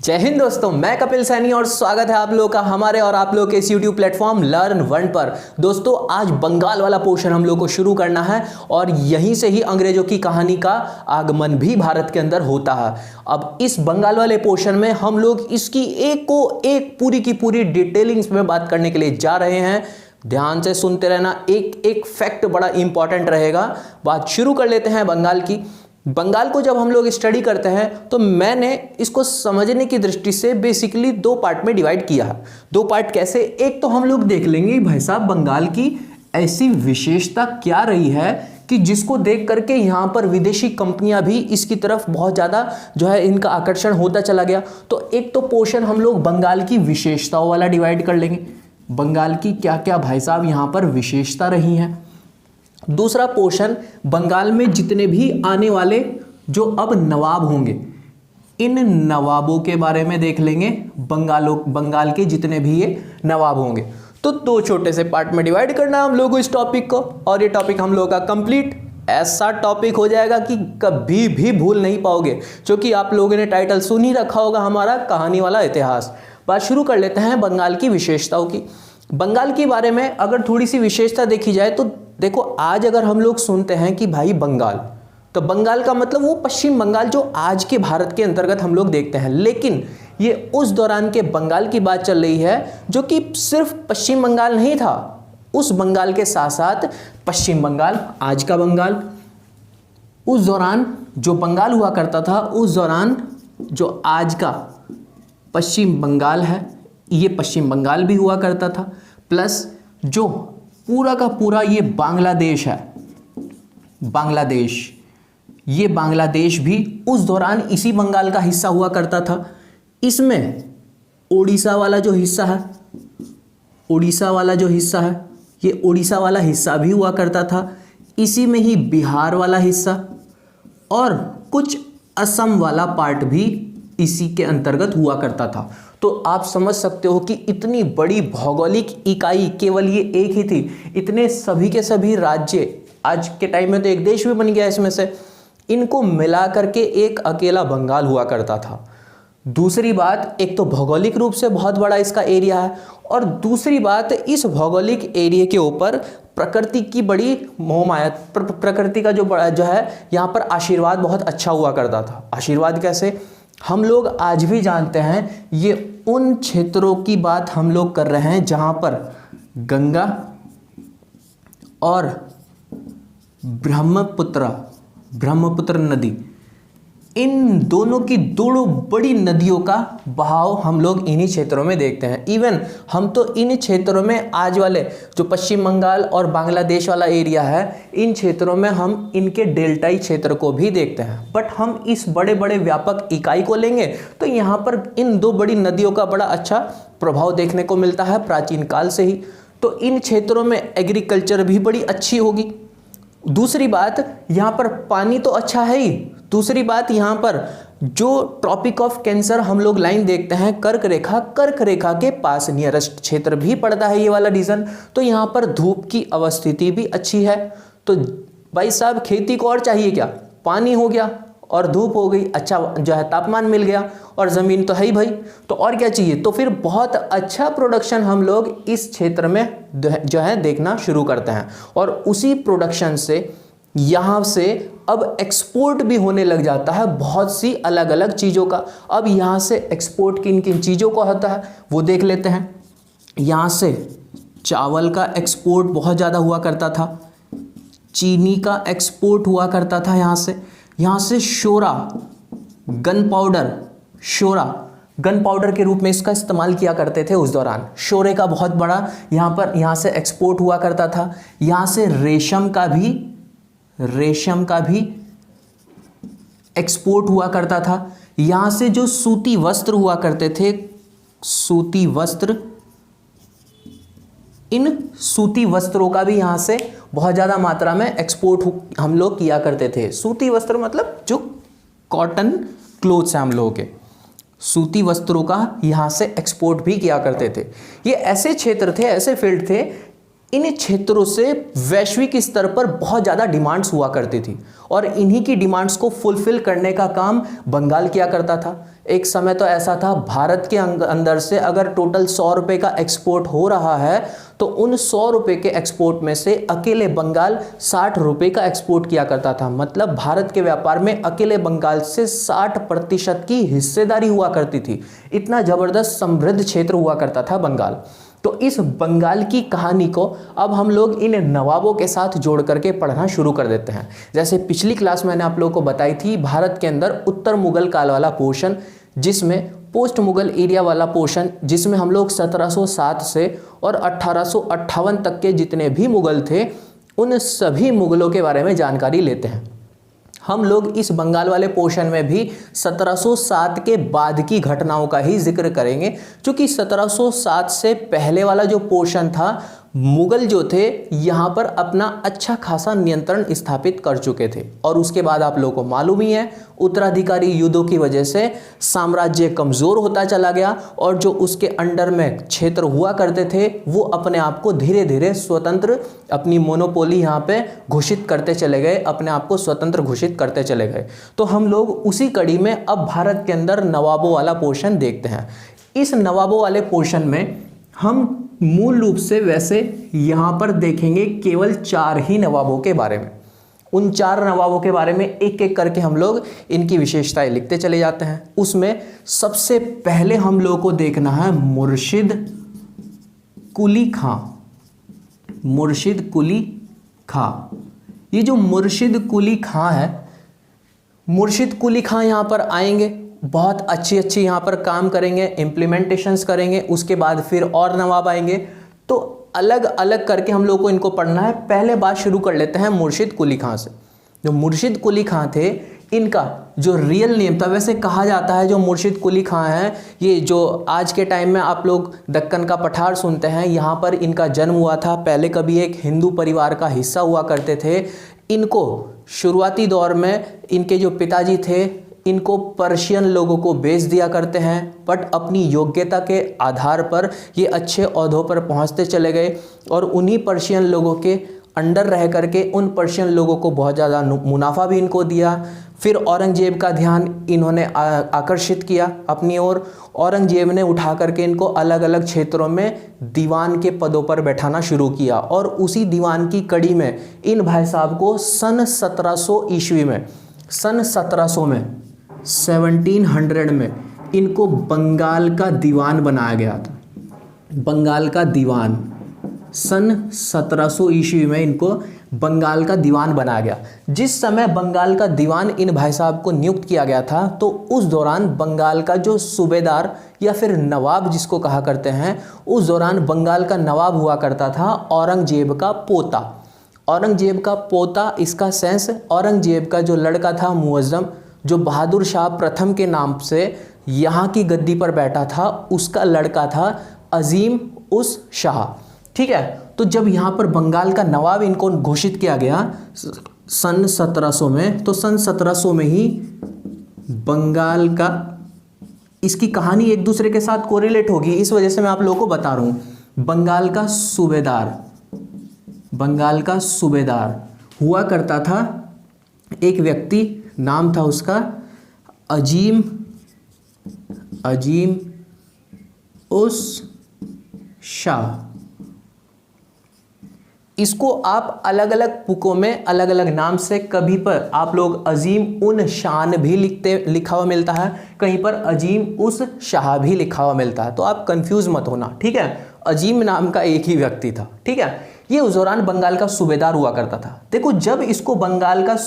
जय हिंद दोस्तों, मैं कपिल सैनी और स्वागत है आप लोगों का हमारे और आप लोगों के इस YouTube प्लेटफॉर्म लर्न वन पर। दोस्तों आज बंगाल वाला पोर्शन हम लोग को शुरू करना है और यहीं से ही अंग्रेजों की कहानी का आगमन भी भारत के अंदर होता है। अब इस बंगाल वाले पोर्शन में हम लोग इसकी एक को एक पूरी की पूरी डिटेलिंग्स में बात करने के लिए जा रहे हैं। ध्यान से सुनते रहना, एक एक फैक्ट बड़ा इंपॉर्टेंट रहेगा। बात शुरू कर लेते हैं बंगाल की। बंगाल को जब हम लोग स्टडी करते हैं तो मैंने इसको समझने की दृष्टि से बेसिकली दो पार्ट में डिवाइड किया है। दो पार्ट कैसे? एक तो हम लोग देख लेंगे भाई साहब बंगाल की ऐसी विशेषता क्या रही है कि जिसको देख करके यहाँ पर विदेशी कंपनियां भी इसकी तरफ बहुत ज़्यादा जो है इनका आकर्षण होता चला गया। तो एक तो पोर्शन हम लोग बंगाल की विशेषताओं वाला डिवाइड कर लेंगे, बंगाल की क्या क्या भाई साहब यहाँ पर विशेषता रही हैं। दूसरा पोर्शन बंगाल में जितने भी आने वाले जो अब नवाब होंगे, इन नवाबों के बारे में देख लेंगे। बंगाल के जितने भी ये नवाब होंगे, तो दो छोटे से पार्ट में डिवाइड करना है हम लोगों को इस टॉपिक को। और ये टॉपिक हम लोगों का कंप्लीट ऐसा टॉपिक हो जाएगा कि कभी भी भूल नहीं पाओगे, क्योंकि आप लोगों ने टाइटल सुन ही रखा होगा हमारा कहानी वाला इतिहास। बात शुरू कर लेते हैं बंगाल की विशेषताओं की। बंगाल के बारे में अगर थोड़ी सी विशेषता देखी जाए तो देखो, आज अगर हम लोग सुनते हैं कि भाई बंगाल, तो बंगाल का मतलब वो पश्चिम बंगाल जो आज के भारत के अंतर्गत हम लोग देखते हैं। लेकिन ये उस दौरान के बंगाल की बात चल रही है जो कि सिर्फ पश्चिम बंगाल नहीं था, उस बंगाल के साथ साथ पश्चिम बंगाल, आज का बंगाल, उस दौरान जो बंगाल हुआ करता था, उस दौरान जो आज का पश्चिम बंगाल है, ये पश्चिम बंगाल भी हुआ करता था। प्लस जो पूरा का पूरा ये बांग्लादेश है, बांग्लादेश, ये बांग्लादेश भी उस दौरान इसी बंगाल का हिस्सा हुआ करता था। इसमें उड़ीसा वाला जो हिस्सा है, उड़ीसा वाला जो हिस्सा है, ये उड़ीसा वाला हिस्सा भी हुआ करता था। इसी में ही बिहार वाला हिस्सा और कुछ असम वाला पार्ट भी इसी के अंतर्गत हुआ करता था। तो आप समझ सकते हो कि इतनी बड़ी भौगोलिक इकाई केवल ये एक ही थी। इतने सभी के सभी राज्य, आज के टाइम में तो एक देश भी बन गया इसमें से, इनको मिला करके एक अकेला बंगाल हुआ करता था। दूसरी बात, एक तो भौगोलिक रूप से बहुत बड़ा इसका एरिया है, और दूसरी बात इस भौगोलिक एरिया के ऊपर प्रकृति की बड़ी मोहमाया, प्रकृति का जो है यहाँ पर आशीर्वाद बहुत अच्छा हुआ करता था। आशीर्वाद कैसे? हम लोग आज भी जानते हैं, ये उन क्षेत्रों की बात हम लोग कर रहे हैं जहां पर गंगा और ब्रह्मपुत्र नदी, इन दोनों की दोनों बड़ी नदियों का बहाव हम लोग इन्हीं क्षेत्रों में देखते हैं। इवन हम तो इन क्षेत्रों में आज वाले जो पश्चिम बंगाल और बांग्लादेश वाला एरिया है, इन क्षेत्रों में हम इनके डेल्टाई क्षेत्र को भी देखते हैं। बट हम इस बड़े बड़े व्यापक इकाई को लेंगे तो यहाँ पर इन दो बड़ी नदियों का बड़ा अच्छा प्रभाव देखने को मिलता है प्राचीन काल से ही। तो इन क्षेत्रों में एग्रीकल्चर भी बड़ी अच्छी होगी। दूसरी बात, यहाँ पर पानी तो अच्छा है ही। दूसरी बात, यहाँ पर जो ट्रॉपिक ऑफ कैंसर हम लोग लाइन देखते हैं, कर्क रेखा के पास नियरेस्ट क्षेत्र भी पड़ता है ये वाला रीजन। तो यहाँ पर धूप की अवस्थिति भी अच्छी है। तो भाई साहब खेती को और चाहिए क्या? पानी हो गया और धूप हो गई, अच्छा जो है तापमान मिल गया, और ज़मीन तो है ही भाई, तो और क्या चाहिए? तो फिर बहुत अच्छा प्रोडक्शन हम लोग इस क्षेत्र में जो है देखना शुरू करते हैं। और उसी प्रोडक्शन से यहाँ से अब एक्सपोर्ट भी होने लग जाता है बहुत सी अलग अलग चीज़ों का। अब यहाँ से एक्सपोर्ट किन किन चीज़ों का होता है वो देख लेते हैं। यहाँ से चावल का एक्सपोर्ट बहुत ज़्यादा हुआ करता था, चीनी का एक्सपोर्ट हुआ करता था यहाँ से शोरा, गन पाउडर के रूप में इसका इस्तेमाल किया करते थे उस दौरान। शोरे का बहुत बड़ा यहाँ से एक्सपोर्ट हुआ करता था। यहाँ से रेशम का भी एक्सपोर्ट हुआ करता था। यहाँ से जो सूती वस्त्र हुआ करते थे, इन सूती वस्त्रों का भी यहाँ से बहुत ज़्यादा मात्रा में एक्सपोर्ट हम लोग किया करते थे। सूती वस्त्र मतलब जो कॉटन क्लोथ्स हैं हम लोगों के, सूती वस्त्रों का यहाँ से एक्सपोर्ट भी किया करते थे। ये ऐसे क्षेत्र थे, ऐसे फील्ड थे, इन क्षेत्रों से वैश्विक स्तर पर बहुत ज़्यादा डिमांड्स हुआ करती थी और इन्हीं की डिमांड्स को फुलफिल करने का काम बंगाल किया करता था। एक समय तो ऐसा था, भारत के अंदर से अगर टोटल 100 रुपये का एक्सपोर्ट हो रहा है तो उन 100 रुपये के एक्सपोर्ट में से अकेले बंगाल 60 रुपये का एक्सपोर्ट किया करता था। मतलब भारत के व्यापार में अकेले बंगाल से 60% की हिस्सेदारी हुआ करती थी। इतना ज़बरदस्त समृद्ध क्षेत्र हुआ करता था बंगाल। तो इस बंगाल की कहानी को अब हम लोग इन नवाबों के साथ जोड़ करके पढ़ना शुरू कर देते हैं। जैसे पिछली क्लास मैंने आप लोगों को बताई थी, भारत के अंदर उत्तर मुगल काल वाला पोर्शन, जिसमें पोस्ट मुगल एरिया वाला पोर्शन, जिसमें हम लोग 1707 से और 1858 तक के जितने भी मुगल थे उन सभी मुगलों के बारे में जानकारी लेते हैं। हम लोग इस बंगाल वाले पोर्शन में भी 1707 के बाद की घटनाओं का ही जिक्र करेंगे, क्योंकि 1707 से पहले वाला जो पोर्शन था, मुगल जो थे यहाँ पर अपना अच्छा खासा नियंत्रण स्थापित कर चुके थे। और उसके बाद आप लोगों को मालूम ही है, उत्तराधिकारी युद्धों की वजह से साम्राज्य कमज़ोर होता चला गया और जो उसके अंडर में क्षेत्र हुआ करते थे वो अपने आप को धीरे धीरे स्वतंत्र, अपनी मोनोपोली यहाँ पे घोषित करते चले गए, अपने आप को स्वतंत्र घोषित करते चले गए। तो हम लोग उसी कड़ी में अब भारत के अंदर नवाबों वाला पोर्शन देखते हैं। इस नवाबों वाले पोर्शन में हम मूल रूप से वैसे यहाँ पर देखेंगे केवल 4 ही नवाबों के बारे में। उन 4 नवाबों के बारे में एक एक करके हम लोग इनकी विशेषताएं लिखते चले जाते हैं। उसमें सबसे पहले हम लोग को देखना है मुर्शिद कुली खां। मुर्शिद कुली खां, ये जो मुर्शिद कुली खां है, मुर्शिद कुली खां यहाँ पर आएंगे, बहुत अच्छी यहाँ पर काम करेंगे, इम्प्लीमेंटेशंस करेंगे। उसके बाद फिर और नवाब आएंगे। तो अलग अलग करके हम लोग को इनको पढ़ना है। पहले बात शुरू कर लेते हैं मुर्शिद कुली खां से। जो मुर्शिद कुली खां थे, इनका जो रियल नेम था, वैसे कहा जाता है जो मुर्शिद कुली खां है, ये जो आज के टाइम में आप लोग दक्कन का पठार सुनते हैं, यहाँ पर इनका जन्म हुआ था। पहले कभी एक हिंदू परिवार का हिस्सा हुआ करते थे। इनको शुरुआती दौर में इनके जो पिताजी थे, इनको पर्शियन लोगों को बेच दिया करते हैं, बट अपनी योग्यता के आधार पर ये अच्छे ओहदों पर पहुंचते चले गए और उन्हीं पर्शियन लोगों के अंडर रह करके उन पर्शियन लोगों को बहुत ज़्यादा मुनाफा भी इनको दिया। फिर औरंगजेब का ध्यान इन्होंने आकर्षित किया अपनी ओर। औरंगजेब ने उठा करके इनको अलग अलग क्षेत्रों में दीवान के पदों पर बैठाना शुरू किया और उसी दीवान की कड़ी में इन भाई साहब को सन 1700 ईस्वी में, सन 1700 में, 1700 में इनको बंगाल का दीवान बनाया गया था। बंगाल का दीवान सन 1700 ईस्वी में इनको बंगाल का दीवान बनाया गया। जिस समय बंगाल का दीवान इन भाई साहब को नियुक्त किया गया था, तो उस दौरान बंगाल का जो सूबेदार या फिर नवाब जिसको कहा करते हैं, उस दौरान बंगाल का नवाब हुआ करता था औरंगजेब का पोता। औरंगजेब का पोता, इसका सेंस औरंगजेब का जो लड़का था मुअज्जम, जो बहादुर शाह प्रथम के नाम से यहाँ की गद्दी पर बैठा था, उसका लड़का था अजीम उस शाह। ठीक है, तो जब यहाँ पर बंगाल का नवाब इनको घोषित किया गया सन 1700 में, तो सन 1700 में ही बंगाल का, इसकी कहानी एक दूसरे के साथ कोरिलेट होगी, इस वजह से मैं आप लोगों को बता रहा हूँ। बंगाल का सूबेदार, बंगाल का सूबेदार हुआ करता था एक व्यक्ति, नाम था उसका अजीम, अजीम उस शाह। इसको आप अलग अलग बुकों में अलग अलग नाम से, कभी पर आप लोग अजीम उन शान भी लिखा हुआ मिलता है, कहीं पर अजीम उस शाह भी लिखा हुआ मिलता है, तो आप कंफ्यूज मत होना। ठीक है, अजीम नाम का एक ही व्यक्ति था। ठीक है, ये उस दौरान बंगाल का सूबेदार हुआ करता था। देखो, जब इसको बंगाल का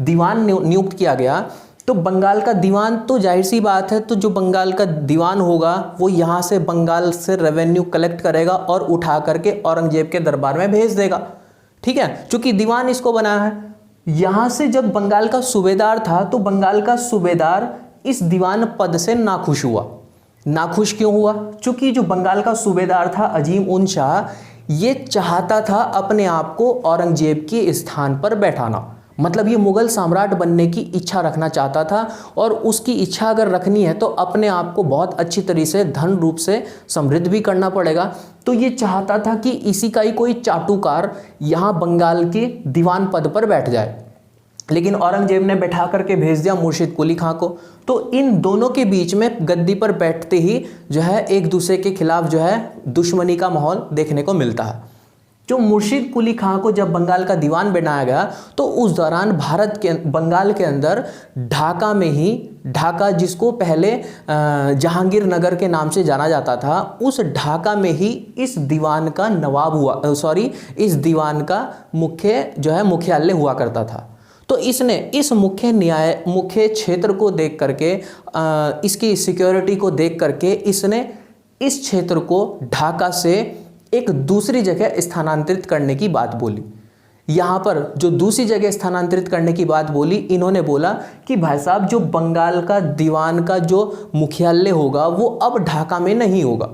दीवान नियुक्त किया गया, तो बंगाल का दीवान तो जाहिर सी बात है, तो जो बंगाल का दीवान होगा वो यहाँ से बंगाल से रेवेन्यू कलेक्ट करेगा और उठा करके औरंगजेब के दरबार में भेज देगा। ठीक है, क्योंकि दीवान इसको बना है। यहाँ से जब बंगाल का सूबेदार था, तो बंगाल का सूबेदार इस दीवान पद से नाखुश हुआ। नाखुश क्यों हुआ? क्योंकि जो बंगाल का सूबेदार था अजीम उन शाह, ये चाहता था अपने आप को औरंगजेब के स्थान पर बैठाना। मतलब ये मुगल सम्राट बनने की इच्छा रखना चाहता था, और उसकी इच्छा अगर रखनी है तो अपने आप को बहुत अच्छी तरीके से धन रूप से समृद्ध भी करना पड़ेगा। तो ये चाहता था कि इसी का ही कोई चाटुकार यहाँ बंगाल के दीवान पद पर बैठ जाए, लेकिन औरंगजेब ने बैठा करके भेज दिया मुर्शिद कुली खां को। तो इन दोनों के बीच में गद्दी पर बैठते ही जो है एक दूसरे के खिलाफ जो है दुश्मनी का माहौल देखने को मिलता है। जो मुर्शिद कुली खां को जब बंगाल का दीवान बनाया गया तो उस दौरान भारत के बंगाल के अंदर ढाका में ही, ढाका जिसको पहले जहांगीर नगर के नाम से जाना जाता था, उस ढाका में ही इस दीवान का नवाब हुआ, इस दीवान का मुख्यालय हुआ करता था। तो इसने इस मुख्य क्षेत्र को देख करके, इसकी सिक्योरिटी को देख करके इसने इस क्षेत्र को ढाका से एक दूसरी जगह स्थानांतरित करने की बात बोली। यहाँ पर जो दूसरी जगह स्थानांतरित करने की बात बोली, इन्होंने बोला कि भाई साहब जो बंगाल का दीवान का जो मुख्यालय होगा वो अब ढाका में नहीं होगा,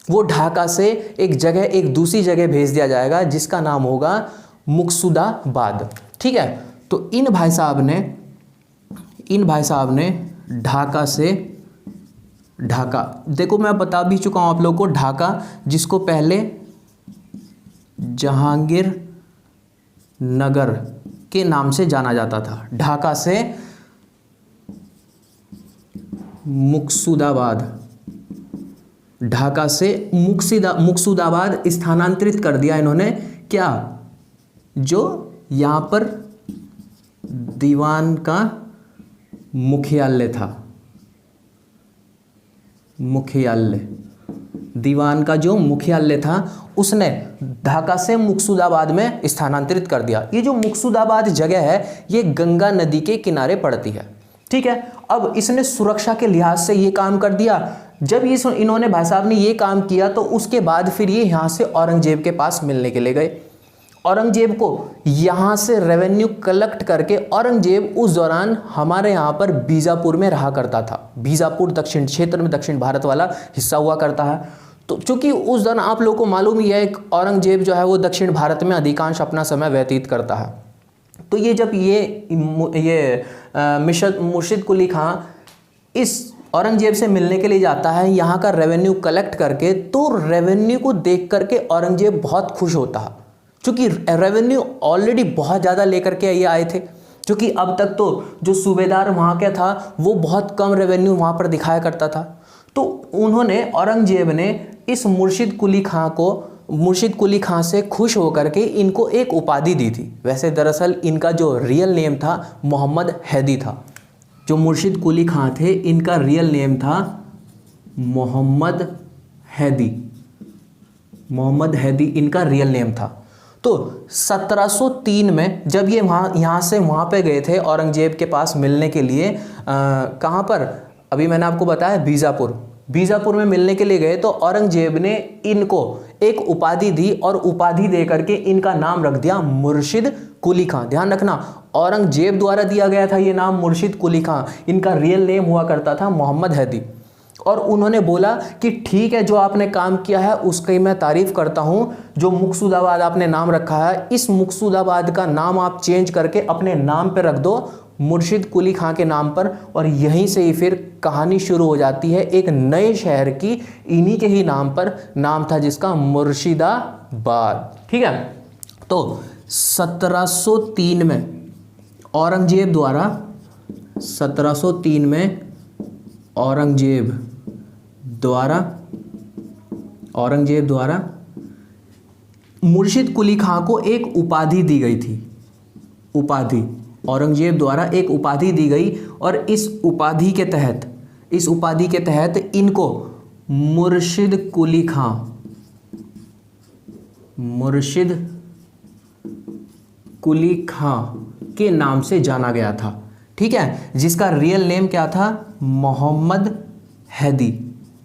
वो ढाका से एक दूसरी जगह भेज दिया जाएगा जिसका नाम होगा मुक्सुदाबाद। ठीक है, तो इन भाई साहब ने ढाका से, ढाका देखो मैं बता भी चुका हूँ आप लोगों को, ढाका जिसको पहले जहांगीर नगर के नाम से जाना जाता था, ढाका से मुक्सुदाबाद, ढाका से मुक्सुदाबाद स्थानांतरित कर दिया इन्होंने। क्या? जो यहाँ पर दीवान का मुख्यालय था, दीवान का जो मुख्यालय था उसने ढाका से मुक्सुदाबाद में स्थानांतरित कर दिया। ये जो मुक्सुदाबाद जगह है ये गंगा नदी के किनारे पड़ती है। ठीक है, अब इसने सुरक्षा के लिहाज से ये काम कर दिया। जब इन्होंने भाई साहब ने ये काम किया तो उसके बाद फिर ये यहाँ से औरंगजेब के पास मिलने के लिए गए। औरंगजेब को यहाँ से रेवेन्यू कलेक्ट करके, औरंगजेब उस दौरान हमारे यहाँ पर बीजापुर में रहा करता था। बीजापुर दक्षिण क्षेत्र में, दक्षिण भारत वाला हिस्सा हुआ करता है। तो चूंकि उस दौरान आप लोगों को मालूम ही है औरंगजेब जो है वो दक्षिण भारत में अधिकांश अपना समय व्यतीत करता है। तो ये जब मुर्शिद कुली खां इस औरंगजेब से मिलने के लिए जाता है यहाँ का रेवेन्यू कलेक्ट करके, तो रेवेन्यू को देख करके औरंगजेब बहुत खुश होता है, क्योंकि रेवेन्यू ऑलरेडी बहुत ज़्यादा लेकर के ये आए थे। क्योंकि अब तक तो जो सूबेदार वहाँ का था वो बहुत कम रेवेन्यू वहाँ पर दिखाया करता था। तो औरंगजेब ने इस मुर्शिद कुली खां से खुश होकर के इनको एक उपाधि दी थी। वैसे दरअसल इनका जो रियल नेम था मोहम्मद हैदी था। जो मुर्शिद कुली खां थे इनका रियल नेम था मोहम्मद हैदी इनका रियल नेम था। तो 1703 में जब ये यहाँ से वहाँ पे गए थे औरंगजेब के पास मिलने के लिए, कहाँ पर? अभी मैंने आपको बताया बीजापुर में मिलने के लिए गए, तो औरंगजेब ने इनको एक उपाधि दी और उपाधि दे करके इनका नाम रख दिया मुर्शिद कुली खां। ध्यान रखना, औरंगजेब द्वारा दिया गया था ये नाम मुर्शिद कुली खां, इनका रियल नेम हुआ करता था मोहम्मद हैदी। और उन्होंने बोला कि ठीक है, जो आपने काम किया है उसकी मैं तारीफ करता हूँ। जो मुक्सुदाबाद आपने नाम रखा है, इस मुक्सुदाबाद का नाम आप चेंज करके अपने नाम पर रख दो, मुर्शिद कुली खां के नाम पर। और यहीं से ही फिर कहानी शुरू हो जाती है एक नए शहर की, इन्हीं के ही नाम पर नाम था जिसका मुर्शिदाबाद। ठीक है, तो 1703 में औरंगजेब द्वारा मुर्शिद कुली खां को एक उपाधि दी गई थी। औरंगजेब द्वारा एक उपाधि दी गई और इस उपाधि के तहत इनको मुर्शिद कुली खां के नाम से जाना गया था। ठीक है, जिसका रियल नेम क्या था?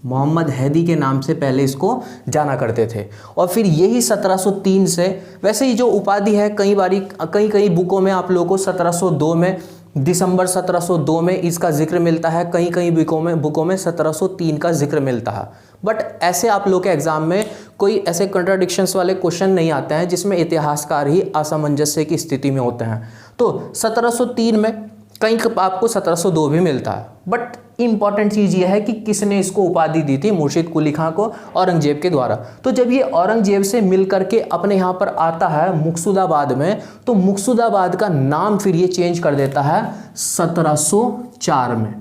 मोहम्मद हैदी के नाम से पहले इसको जाना करते थे। और फिर यही 1703 से, वैसे ही जो उपाधि है कई बुकों में आप लोगों को 1702 में, दिसंबर 1702 में इसका जिक्र मिलता है, कई बुकों में 1703 का जिक्र मिलता है। बट ऐसे आप लोग के एग्जाम में कोई ऐसे कंट्राडिक्शंस वाले क्वेश्चन नहीं आते हैं जिसमें इतिहासकार ही असामंजस्य की स्थिति में होते हैं। तो 1703 में कहीं आपको 1702 भी मिलता है, बट इंपॉर्टेंट चीज़ यह है कि किसने इसको उपाधि दी थी मुर्शिद कुली खां को, औरंगजेब के द्वारा। तो जब ये औरंगजेब से मिल करके अपने यहाँ पर आता है मुक्सुदाबाद में, तो मुक्सुदाबाद का नाम फिर ये चेंज कर देता है 1704 में,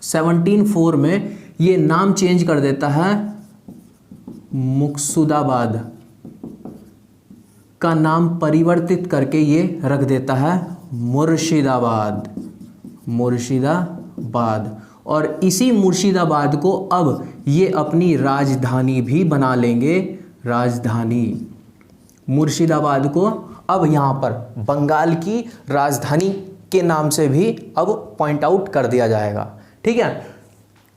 1704 में ये नाम चेंज कर देता है, मुक्सुदाबाद का नाम परिवर्तित करके ये रख देता है मुर्शिदाबाद, मुर्शिदाबाद। और इसी मुर्शिदाबाद को अब ये अपनी राजधानी भी बना लेंगे, राजधानी मुर्शिदाबाद को अब यहाँ पर बंगाल की राजधानी के नाम से भी अब पॉइंट आउट कर दिया जाएगा। ठीक है,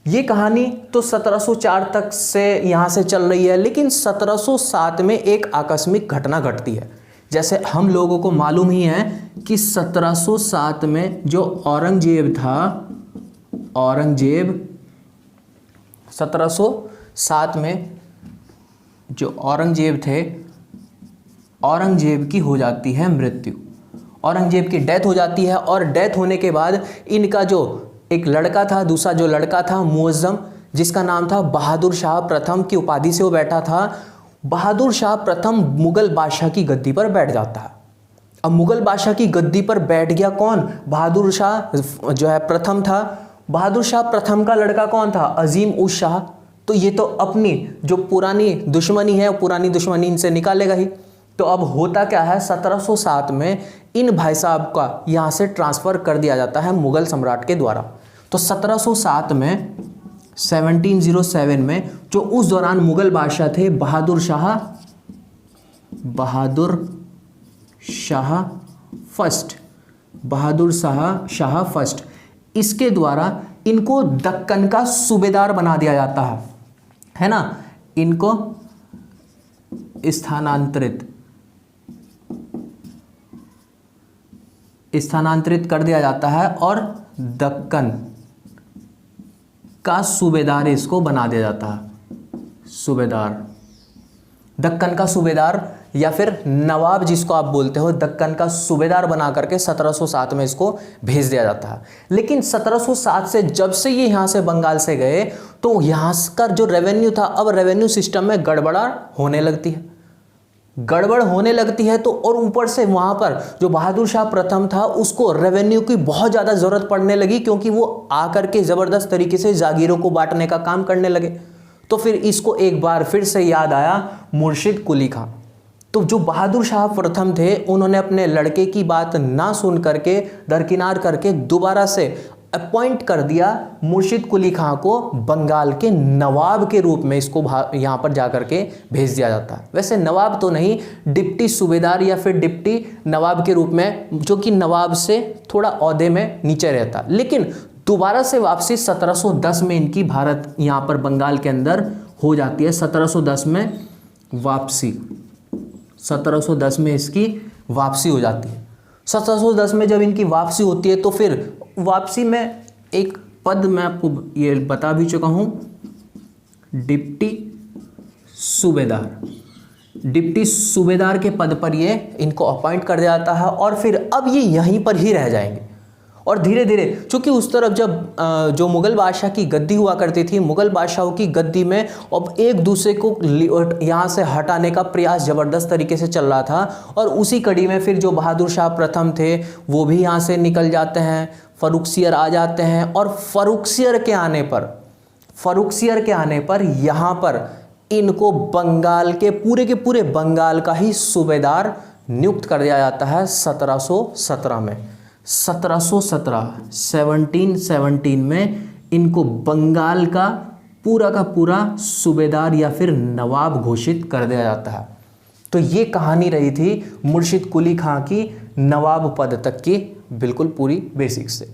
ये कहानी तो 1704 तक से यहाँ से चल रही है, लेकिन 1707 में एक आकस्मिक घटना घटती है। जैसे हम लोगों को मालूम ही है कि 1707 में जो औरंगजेब था, औरंगजेब 1707 में जो औरंगजेब थे, औरंगजेब की हो जाती है मृत्यु, औरंगजेब की डेथ हो जाती है। और डेथ होने के बाद इनका जो एक लड़का था, दूसरा जो लड़का था मुअज्जम, जिसका नाम था बहादुर शाह प्रथम की उपाधि से वो बैठा था। बहादुर शाह प्रथम मुगल बादशाह की गद्दी पर बैठ जाता है। अब मुगल बादशाह की गद्दी पर बैठ गया कौन? बहादुर शाह जो है प्रथम था। बहादुर शाह प्रथम का लड़का कौन था? अजीम उस शाह। तो ये तो अपनी जो पुरानी दुश्मनी है, पुरानी दुश्मनी इनसे निकालेगा ही। तो अब होता क्या है, 1707 में इन भाई साहब का यहाँ से ट्रांसफ़र कर दिया जाता है मुगल सम्राट के द्वारा। तो 1707 में 1707 में जो उस दौरान मुगल बादशाह थे बहादुर शाह फर्स्ट, बहादुर शाह फर्स्ट, इसके द्वारा इनको दक्कन का सूबेदार बना दिया जाता है ना। इनको स्थानांतरित कर दिया जाता है और दक्कन का सूबेदार इसको बना दिया जाता है। सूबेदार, दक्कन का सूबेदार या फिर नवाब जिसको आप बोलते हो, दक्कन का सूबेदार बना करके 1707 में इसको भेज दिया जाता है। लेकिन 1707 से जब से ये यहाँ से बंगाल से गए तो यहाँ का जो रेवेन्यू था, अब रेवेन्यू सिस्टम में गड़बड़ा होने लगती है, गड़बड़ होने लगती है। तो और ऊपर से वहाँ पर जो बहादुर शाह प्रथम था उसको रेवेन्यू की बहुत ज़्यादा ज़रूरत पड़ने लगी, क्योंकि वो आकर के ज़बरदस्त तरीके से जागीरों को बांटने का काम करने लगे। तो फिर इसको एक बार फिर से याद आया मुर्शिद कुली खां। तो जो बहादुर शाह प्रथम थे उन्होंने अपने लड़के की बात ना सुन करके दरकिनार करके दोबारा से अपॉइंट कर दिया मुर्शिद कुली खां को बंगाल के नवाब के रूप में। इसको यहाँ पर जाकर के भेज दिया जाता है। वैसे नवाब तो नहीं, डिप्टी सूबेदार या फिर डिप्टी नवाब के रूप में, जो कि नवाब से थोड़ा ओहदे में नीचे रहता। लेकिन दोबारा से वापसी 1710 में इनकी भारत यहाँ पर बंगाल के अंदर हो जाती है। 1710 में वापसी, 1710 में इसकी वापसी हो जाती है। 1710 में जब इनकी वापसी होती है तो फिर वापसी में एक पद मैं आपको ये बता भी चुका हूँ, डिप्टी सूबेदार। डिप्टी सूबेदार के पद पर ये इनको अपॉइंट कर दिया जाता है और फिर अब ये यहीं पर ही रह जाएंगे। और धीरे धीरे चूँकि उस तरफ जब जो मुग़ल बादशाह की गद्दी हुआ करती थी, मुग़ल बादशाहों की गद्दी में अब एक दूसरे को यहाँ से हटाने का प्रयास ज़बरदस्त तरीके से चल रहा था। और उसी कड़ी में फिर जो बहादुर शाह प्रथम थे वो भी यहाँ से निकल जाते हैं, फ़र्रुखसियर आ जाते हैं। और फ़र्रुखसियर के आने पर यहाँ पर इनको बंगाल के पूरे बंगाल का ही सूबेदार नियुक्त कर दिया जाता है 1717 में। 1717 में इनको बंगाल का पूरा सूबेदार या फिर नवाब घोषित कर दिया जाता है। तो ये कहानी रही थी मुर्शिद कुली खां की नवाब पद तक की, बिल्कुल पूरी बेसिक से।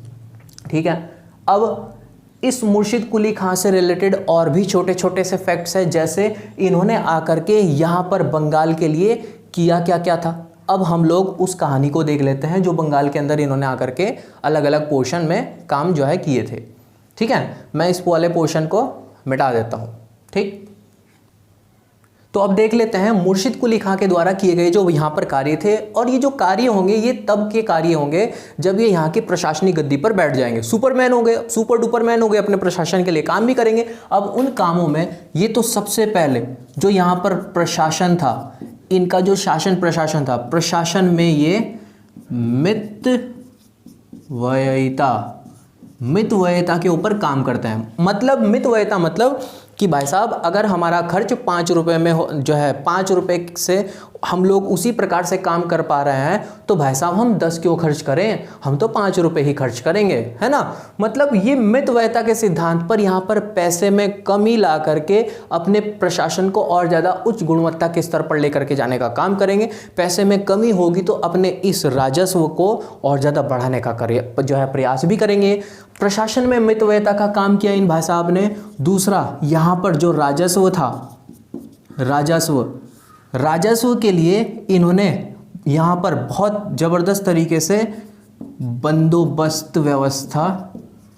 ठीक है, अब इस मुर्शिद कुली खां से रिलेटेड और भी छोटे छोटे से फैक्ट्स हैं, जैसे इन्होंने आकर के यहाँ पर बंगाल के लिए किया क्या था। अब हम लोग उस कहानी को देख लेते हैं जो बंगाल के अंदर इन्होंने आकर के अलग अलग पोर्शन में काम जो है किए थे। ठीक है, मैं इस वाले पोर्शन को मिटा देता हूँ। ठीक, तो अब देख लेते हैं मुर्शिद कुली खां के द्वारा किए गए जो यहाँ पर कार्य थे, और ये जो कार्य होंगे ये तब के कार्य होंगे जब ये यहाँ की प्रशासनिक गद्दी पर बैठ जाएंगे। सुपरमैन हो गए, सुपर डुपरमैन हो गए, अपने प्रशासन के लिए काम भी करेंगे। अब उन कामों में ये तो सबसे पहले जो यहाँ पर प्रशासन था, इनका जो शासन प्रशासन था, प्रशासन में ये मितव्ययिता के ऊपर काम करते हैं। मतलब मितव्ययिता मतलब कि भाई साहब अगर हमारा खर्च 5 रुपये में हो, जो है 5 रुपये से हम लोग उसी प्रकार से काम कर पा रहे हैं, तो भाई साहब हम 10 क्यों खर्च करें, हम तो 5 रुपये ही खर्च करेंगे, है ना। मतलब ये मितव्ययिता के सिद्धांत पर यहाँ पर पैसे में कमी ला करके अपने प्रशासन को और ज़्यादा उच्च गुणवत्ता के स्तर पर लेकर के जाने का काम करेंगे। पैसे में कमी होगी तो अपने इस राजस्व को और ज़्यादा बढ़ाने का जो है प्रयास भी करेंगे। प्रशासन में मितव्ययिता का काम किया इन भाई साहब ने। दूसरा, यहाँ पर जो राजस्व था, राजस्व के लिए इन्होंने यहाँ पर बहुत ज़बरदस्त तरीके से बंदोबस्त व्यवस्था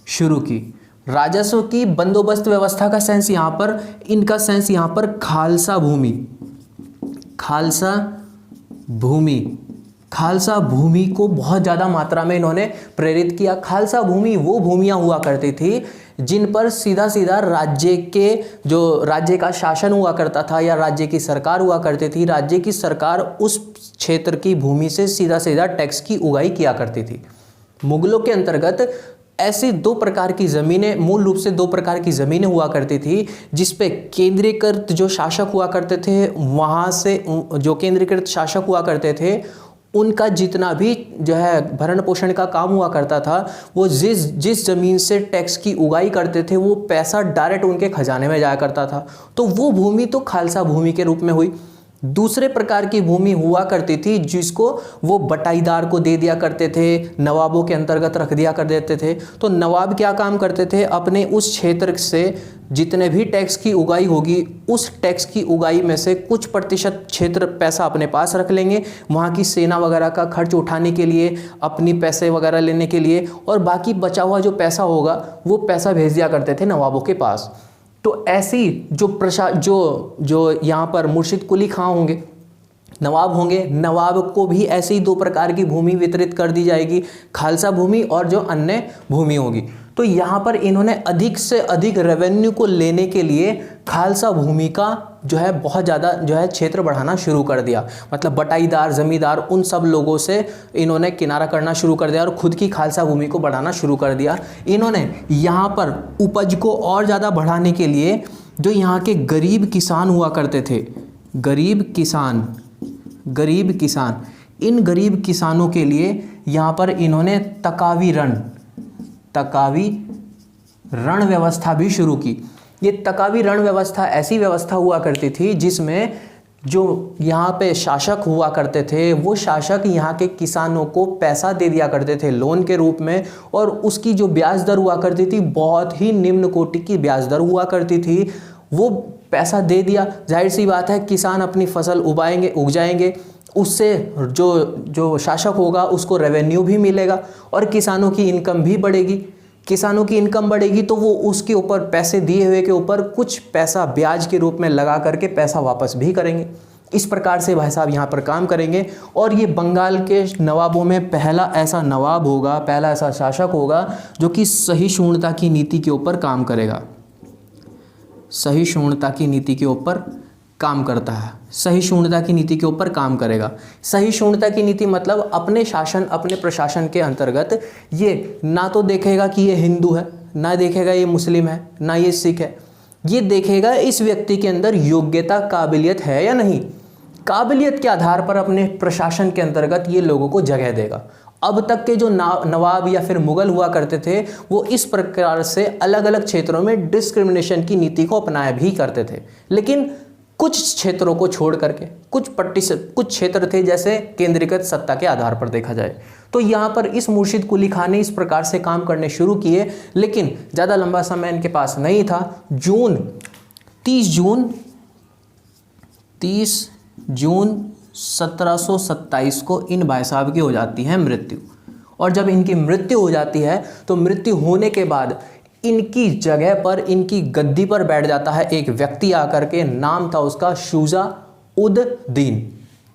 शुरू की। राजस्व की बंदोबस्त व्यवस्था का सेंस यहाँ पर, इनका सेंस यहाँ पर खालसा भूमि को बहुत ज़्यादा मात्रा में इन्होंने प्रेरित किया। खालसा भूमि वो भूमियाँ हुआ करती थी जिन पर सीधा सीधा राज्य का शासन हुआ करता था या राज्य की सरकार हुआ करती थी। राज्य की सरकार उस क्षेत्र की भूमि से सीधा सीधा टैक्स की उगाही किया करती थी। मुगलों के अंतर्गत ऐसी 2 प्रकार की ज़मीनें, मूल रूप से 2 प्रकार की ज़मीनें हुआ करती थी, जिसपे केंद्रीकृत जो शासक हुआ करते थे, वहाँ से जो केंद्रीकृत शासक हुआ करते थे उनका जितना भी जो है भरण पोषण का काम हुआ करता था, वो जिस ज़मीन से टैक्स की उगाही करते थे वो पैसा डायरेक्ट उनके खजाने में जाया करता था। तो वो भूमि तो खालसा भूमि के रूप में हुई। दूसरे प्रकार की भूमि हुआ करती थी जिसको वो बटाईदार को दे दिया करते थे, नवाबों के अंतर्गत रख दिया कर देते थे। तो नवाब क्या काम करते थे, अपने उस क्षेत्र से जितने भी टैक्स की उगाही होगी उस टैक्स की उगाही में से कुछ प्रतिशत क्षेत्र पैसा अपने पास रख लेंगे, वहाँ की सेना वगैरह का खर्च उठाने के लिए, अपनी पैसे वगैरह लेने के लिए, और बाकी बचा हुआ जो पैसा होगा वो पैसा भेज दिया करते थे नवाबों के पास। तो ऐसी जो यहाँ पर मुर्शिद कुली खां होंगे, नवाब होंगे, नवाब को भी ऐसे ही 2 प्रकार की भूमि वितरित कर दी जाएगी, खालसा भूमि और जो अन्य भूमि होगी। तो यहाँ पर इन्होंने अधिक से अधिक रेवेन्यू को लेने के लिए खालसा भूमि का जो है बहुत ज़्यादा जो है क्षेत्र बढ़ाना शुरू कर दिया। मतलब बटाईदार, ज़मींदार, उन सब लोगों से इन्होंने किनारा करना शुरू कर दिया और ख़ुद की खालसा भूमि को बढ़ाना शुरू कर दिया। इन्होंने यहाँ पर उपज को और ज़्यादा बढ़ाने के लिए जो यहाँ के गरीब किसान हुआ करते थे, गरीब किसान, इन गरीब किसानों के लिए यहाँ पर इन्होंने तकावी ऋण व्यवस्था भी शुरू की। ये तकावी ऋण व्यवस्था ऐसी व्यवस्था हुआ करती थी जिसमें जो यहाँ पे शासक हुआ करते थे वो शासक यहाँ के किसानों को पैसा दे दिया करते थे लोन के रूप में, और उसकी जो ब्याज दर हुआ करती थी बहुत ही निम्न कोटि की ब्याज दर हुआ करती थी। वो पैसा दे दिया, जाहिर सी बात है किसान अपनी फसल उग जाएंगे, उससे जो शासक होगा उसको रेवेन्यू भी मिलेगा और किसानों की इनकम भी बढ़ेगी। किसानों की इनकम बढ़ेगी तो वो उसके ऊपर पैसे दिए हुए के ऊपर कुछ पैसा ब्याज के रूप में लगा करके पैसा वापस भी करेंगे। इस प्रकार से भाई साहब यहाँ पर काम करेंगे। और ये बंगाल के नवाबों में पहला ऐसा नवाब होगा, पहला ऐसा शासक होगा जो कि सहिष्णुता की नीति के ऊपर काम करेगा, सहिष्णुता की नीति के ऊपर काम करता है, सहिष्णुता की नीति के ऊपर काम करेगा। सहिष्णुता की नीति मतलब अपने शासन, अपने प्रशासन के अंतर्गत ये ना तो देखेगा कि ये हिंदू है, ना देखेगा ये मुस्लिम है, ना ये सिख है, ये देखेगा इस व्यक्ति के अंदर योग्यता, काबिलियत है या नहीं। काबिलियत के आधार पर अपने प्रशासन के अंतर्गत ये लोगों को जगह देगा। अब तक के जो नवाब या फिर मुगल हुआ करते थे वो इस प्रकार से अलग अलग क्षेत्रों में डिस्क्रिमिनेशन की नीति को अपनाया भी करते थे, लेकिन कुछ क्षेत्रों को छोड़ करके कुछ क्षेत्र थे जैसे केंद्रीकृत सत्ता के आधार पर देखा जाए। तो यहाँ पर इस मुर्शिद कुली खां ने इस प्रकार से काम करने शुरू किए, लेकिन ज़्यादा लंबा समय इनके पास नहीं था। 30 जून 1727 को इन भाई साहब की हो जाती है मृत्यु। और जब इनकी मृत्यु हो जाती है तो मृत्यु होने के बाद इनकी जगह पर, इनकी गद्दी पर बैठ जाता है एक व्यक्ति आकर के। नाम था उसका शुजा उद दीन,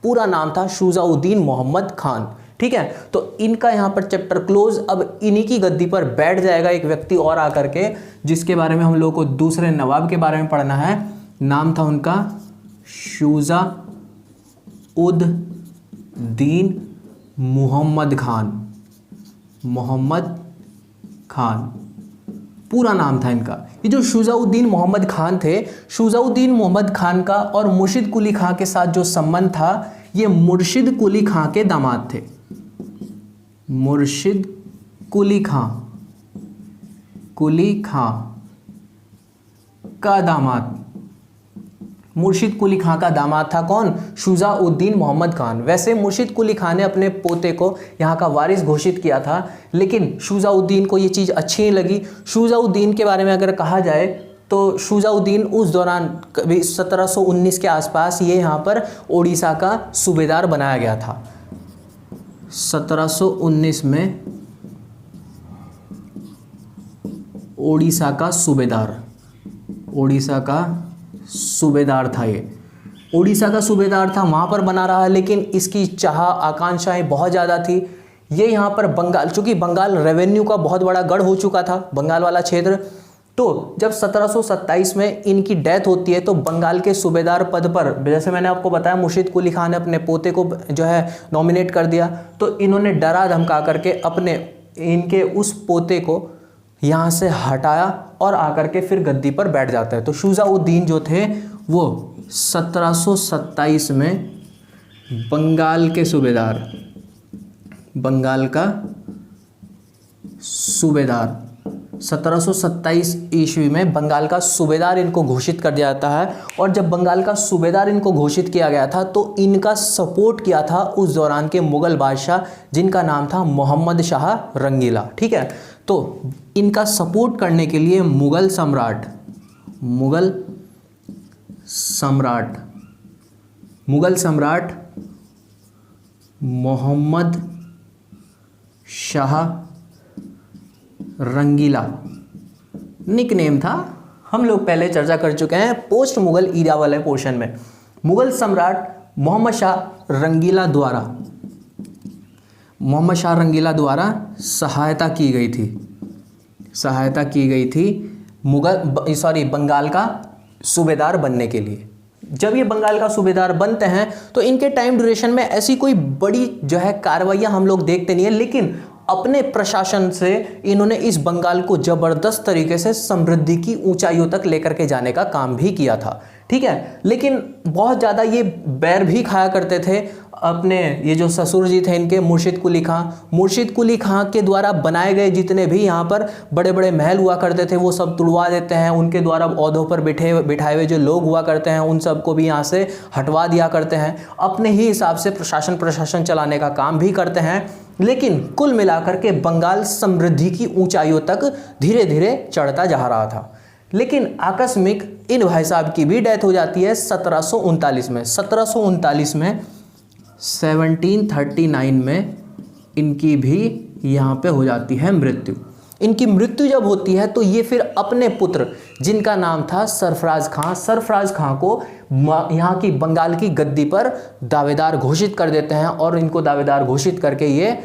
पूरा नाम था शुजा उद दीन मोहम्मद खान। ठीक है, तो इनका यहाँ पर चैप्टर क्लोज। अब इन्हीं की गद्दी पर बैठ जाएगा एक व्यक्ति और आकर के, जिसके बारे में हम लोग को दूसरे नवाब के बारे में पढ़ना है। नाम था उनका शुजा उद दीन मोहम्मद खान। मोहम्मद खान पूरा नाम था इनका। ये जो शुजाउद्दीन मोहम्मद खान थे, शुजाउद्दीन मोहम्मद खान का और मुर्शिद कुली खां के साथ जो संबंध था, ये मुर्शिद कुली खां के दामाद थे। मुर्शिद कुली खां का दामाद, मुर्शिद कुली खां का दामाद था कौन? शुजाउद्दीन मोहम्मद खान। वैसे मुर्शिद कुली खां ने अपने पोते को यहाँ का वारिस घोषित किया था, लेकिन शुजाउद्दीन को ये चीज़ अच्छी नहीं लगी। शुजाउद्दीन के बारे में अगर कहा जाए तो शुजाउद्दीन उस दौरान कभी 1719 के आसपास ये यहाँ पर ओडिशा का सूबेदार बनाया गया था। 1719 में ओडिशा का सूबेदार, ओडिशा का सूबेदार था ये, ओडिशा का सूबेदार था, वहाँ पर बना रहा। लेकिन इसकी चाह आकांक्षाएं बहुत ज़्यादा थी। ये यहाँ पर बंगाल, चूँकि बंगाल रेवेन्यू का बहुत बड़ा गढ़ हो चुका था, बंगाल वाला क्षेत्र, तो जब 1727 में इनकी डेथ होती है तो बंगाल के सूबेदार पद पर, जैसे मैंने आपको बताया, मुर्शिद कुली खान ने अपने पोते को जो है नॉमिनेट कर दिया। तो इन्होंने डरा धमका करके अपने इनके उस पोते को यहाँ से हटाया और आकर के फिर गद्दी पर बैठ जाता है। तो शुजाउद्दीन जो थे वो 1727 में बंगाल के सूबेदार, बंगाल का सूबेदार, 1727 ईस्वी में बंगाल का सूबेदार इनको घोषित कर दिया जाता है। और जब बंगाल का सूबेदार इनको घोषित किया गया था तो इनका सपोर्ट किया था उस दौरान के मुगल बादशाह, जिनका नाम था मोहम्मद शाह रंगीला। ठीक है, तो इनका सपोर्ट करने के लिए मुगल सम्राट मोहम्मद शाह रंगीला निकनेम था, हम लोग पहले चर्चा कर चुके हैं पोस्ट मुगल ईरा वाले पोर्शन में। मुगल सम्राट मोहम्मद शाह रंगीला द्वारा सहायता की गई थी बंगाल का सूबेदार बनने के लिए। जब ये बंगाल का सूबेदार बनते हैं तो इनके टाइम ड्यूरेशन में ऐसी कोई बड़ी जो है कार्रवाइयाँ हम लोग देखते नहीं है, लेकिन अपने प्रशासन से इन्होंने इस बंगाल को जबरदस्त तरीके से समृद्धि की ऊंचाइयों तक लेकर के जाने का काम भी किया था। ठीक है, लेकिन बहुत ज़्यादा ये बैर भी खाया करते थे अपने ये जो ससुर जी थे इनके, मुर्शिद कुली खां के द्वारा बनाए गए जितने भी यहाँ पर बड़े बड़े महल हुआ करते थे वो सब तुड़वा देते हैं। उनके द्वारा ओहदों पर बिठाए हुए जो लोग हुआ करते हैं उन सबको भी यहाँ से हटवा दिया करते हैं। अपने ही हिसाब से प्रशासन चलाने का काम भी करते हैं। लेकिन कुल मिलाकर के बंगाल समृद्धि की ऊंचाइयों तक धीरे धीरे चढ़ता जा रहा था। लेकिन आकस्मिक इन भाई साहब की भी डेथ हो जाती है 1739 में। 1739 में 1739 में इनकी भी यहाँ पे हो जाती है मृत्यु। इनकी मृत्यु जब होती है तो ये फिर अपने पुत्र जिनका नाम था सरफराज खां को यहाँ की बंगाल की गद्दी पर दावेदार घोषित कर देते हैं और इनको दावेदार घोषित करके ये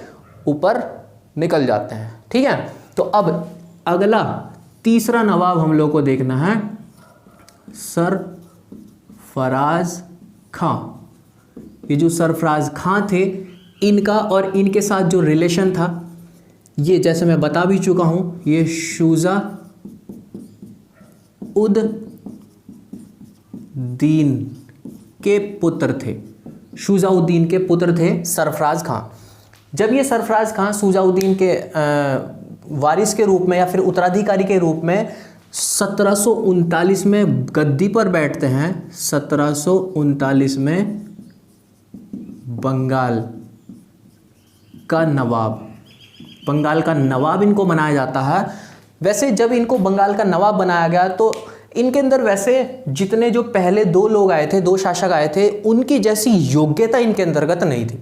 ऊपर निकल जाते हैं। ठीक है, तो अब अगला तीसरा नवाब हम लोग को देखना है सरफराज खां। ये जो सरफराज खां थे, इनका और इनके साथ जो रिलेशन था, ये जैसे मैं बता भी चुका हूं, ये शुजा उद दीन के पुत्र थे। शुजाउद्दीन के पुत्र थे सरफराज खां। जब ये सरफराज खां शुजाउद्दीन के वारिस के रूप में या फिर उत्तराधिकारी के रूप में 1739 में गद्दी पर बैठते हैं, 1739 में बंगाल का नवाब इनको बनाया जाता है। वैसे जब इनको बंगाल का नवाब बनाया गया तो इनके अंदर वैसे जितने जो पहले दो लोग आए थे, दो शासक आए थे, उनकी जैसी योग्यता इनके अंतर्गत नहीं थी।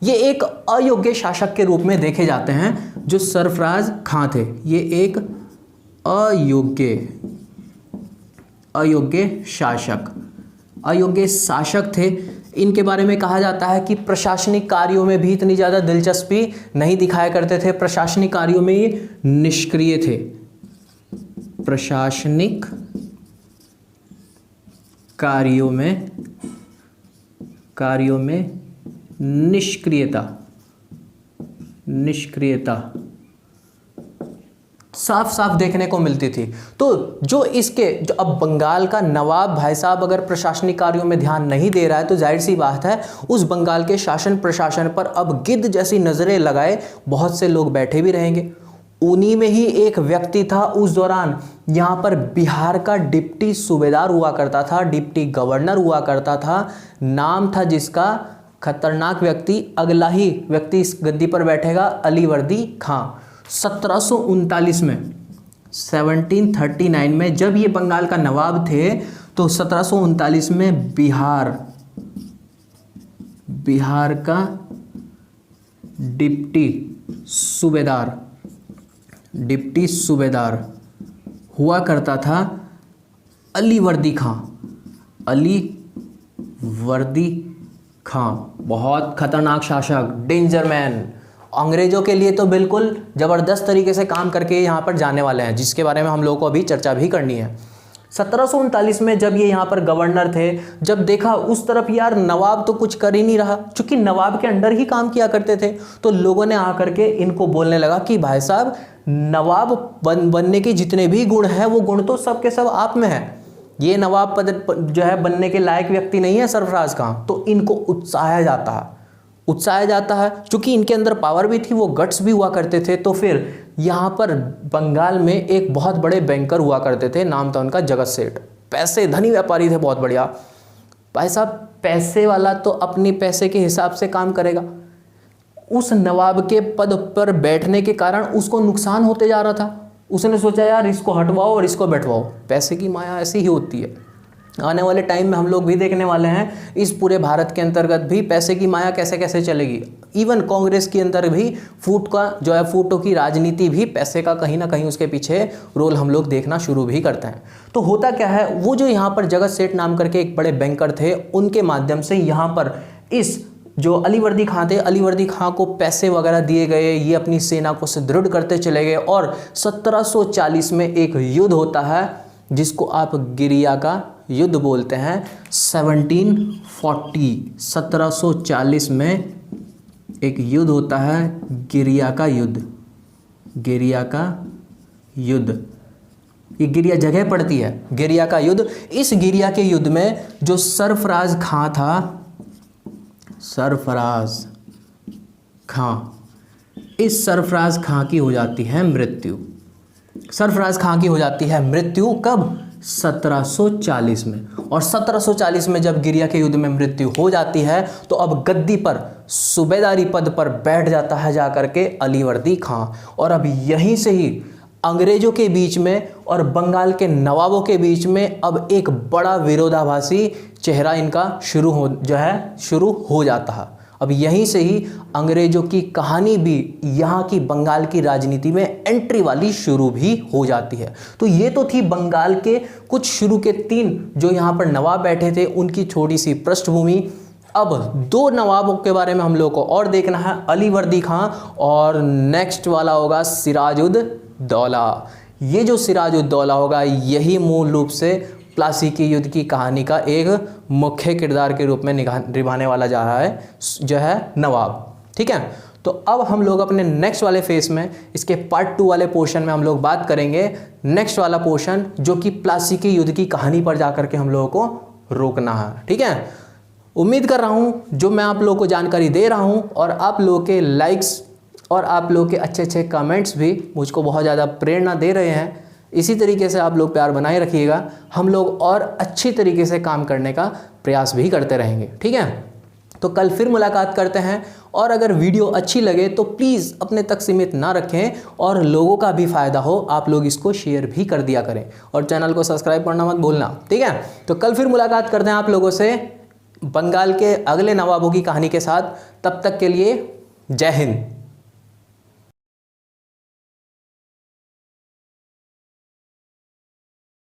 ये एक अयोग्य शासक के रूप में देखे जाते हैं जो सरफराज खां थे। ये एक अयोग्य शासक थे। इनके बारे में कहा जाता है कि प्रशासनिक कार्यों में भी इतनी ज़्यादा दिलचस्पी नहीं दिखाया करते थे, प्रशासनिक कार्यों में ये निष्क्रिय थे, प्रशासनिक कार्यों में निष्क्रियता साफ साफ देखने को मिलती थी। तो जो अब बंगाल का नवाब भाई साहब अगर प्रशासनिक कार्यों में ध्यान नहीं दे रहा है तो जाहिर सी बात है उस बंगाल के शासन प्रशासन पर अब गिद्ध जैसी नजरें लगाए बहुत से लोग बैठे भी रहेंगे। उन्हीं में ही एक व्यक्ति था उस दौरान यहाँ पर बिहार का डिप्टी सूबेदार हुआ करता था, डिप्टी गवर्नर हुआ करता था, नाम था जिसका, खतरनाक व्यक्ति, अगला ही व्यक्ति इस गद्दी पर बैठेगा, अलीवर्दी खां। 1739 में 1739 में जब ये बंगाल का नवाब थे तो 1739 में बिहार का डिप्टी सूबेदार हुआ करता था अलीवर्दी खां। बहुत खतरनाक शासक, डेंजर मैन, अंग्रेजों के लिए तो बिल्कुल ज़बरदस्त तरीके से काम करके यहाँ पर जाने वाले हैं, जिसके बारे में हम लोगों को अभी चर्चा भी करनी है। 1739 में जब ये यहाँ पर गवर्नर थे, जब देखा उस तरफ यार नवाब तो कुछ कर ही नहीं रहा, चूंकि नवाब के अंडर ही काम किया करते थे, तो लोगों ने आकर के इनको बोलने लगा कि भाई साहब नवाब बनने के जितने भी गुण हैं वो गुण तो सब के सब आप में है, ये नवाब पद जो है बनने के लायक व्यक्ति नहीं है सरफराज खां। तो इनको उत्साहा जाता है चूंकि इनके अंदर पावर भी थी, वो गट्स भी हुआ करते थे। तो फिर यहाँ पर बंगाल में एक बहुत बड़े बैंकर हुआ करते थे, नाम था उनका जगत सेठ, पैसे धनी व्यापारी थे बहुत बढ़िया। भाई साहब पैसे वाला तो अपने पैसे के हिसाब से काम करेगा, उस नवाब के पद पर बैठने के कारण उसको नुकसान होते जा रहा था। उसने सोचा यार इसको हटवाओ और इसको बैठवाओ, पैसे की माया ऐसी ही होती है। आने वाले टाइम में हम लोग भी देखने वाले हैं इस पूरे भारत के अंतर्गत भी पैसे की माया कैसे कैसे चलेगी। इवन कांग्रेस के अंदर भी फूटों की राजनीति भी पैसे का कहीं ना कहीं उसके पीछे रोल हम लोग देखना शुरू भी करते हैं। तो होता क्या है, वो जो यहाँ पर जगत सेठ नाम करके एक बड़े बैंकर थे, उनके माध्यम से यहाँ पर इस जो अलीवर्दी खां थे, अलीवर्दी खां को पैसे वगैरह दिए गए, ये अपनी सेना को सुदृढ़ करते चले गए और 1740 में एक युद्ध होता है जिसको आप गिरिया का युद्ध बोलते हैं। 1740 में एक युद्ध होता है, गिरिया का युद्ध। ये गिरिया जगह पड़ती है, गिरिया का युद्ध। इस गिरिया के युद्ध में जो सरफराज खां था, इस सरफराज खां की हो जाती है मृत्यु। कब? 1740 में। और 1740 में जब गिरिया के युद्ध में मृत्यु हो जाती है तो अब गद्दी पर सूबेदारी पद पर बैठ जाता है जाकर के अलीवर्दी खां। और अब यहीं से ही अंग्रेजों के बीच में और बंगाल के नवाबों के बीच में अब एक बड़ा विरोधाभासी चेहरा इनका शुरू हो जाता है। अब यहीं से ही अंग्रेजों की कहानी भी यहाँ की बंगाल की राजनीति में एंट्री वाली शुरू भी हो जाती है। तो ये तो थी बंगाल के कुछ शुरू के 3 जो यहाँ पर नवाब बैठे थे उनकी छोटी सी पृष्ठभूमि। अब 2 नवाबों के बारे में हम लोग को और देखना है, अलीवर्दी खां और नेक्स्ट वाला होगा सिराजुद्दौला। ये जो सिराजुद्दौला होगा यही मूल रूप से प्लासी की युद्ध की कहानी का एक मुख्य किरदार के रूप में निभाने वाला जा रहा है जो है नवाब। ठीक है, तो अब हम लोग अपने नेक्स्ट वाले फेज में इसके पार्ट 2 वाले पोर्शन में हम लोग बात करेंगे नेक्स्ट वाला पोर्शन जो कि प्लासी की युद्ध की कहानी पर जाकर के हम लोगों को रोकना है। ठीक है, उम्मीद कर रहा हूँ जो मैं आप लोगों को जानकारी दे रहा हूँ और आप लोगों के लाइक्स और आप लोगों के अच्छे कमेंट्स भी मुझको बहुत ज़्यादा प्रेरणा दे रहे हैं। इसी तरीके से आप लोग प्यार बनाए रखिएगा, हम लोग और अच्छी तरीके से काम करने का प्रयास भी करते रहेंगे। ठीक है, तो कल फिर मुलाकात करते हैं और अगर वीडियो अच्छी लगे तो प्लीज़ अपने तक सीमित ना रखें और लोगों का भी फ़ायदा हो, आप लोग इसको शेयर भी कर दिया करें और चैनल को सब्सक्राइब करना मत भूलना। ठीक है, तो कल फिर मुलाकात करते हैं आप लोगों से बंगाल के अगले नवाबों की कहानी के साथ। तब तक के लिए जय हिंद।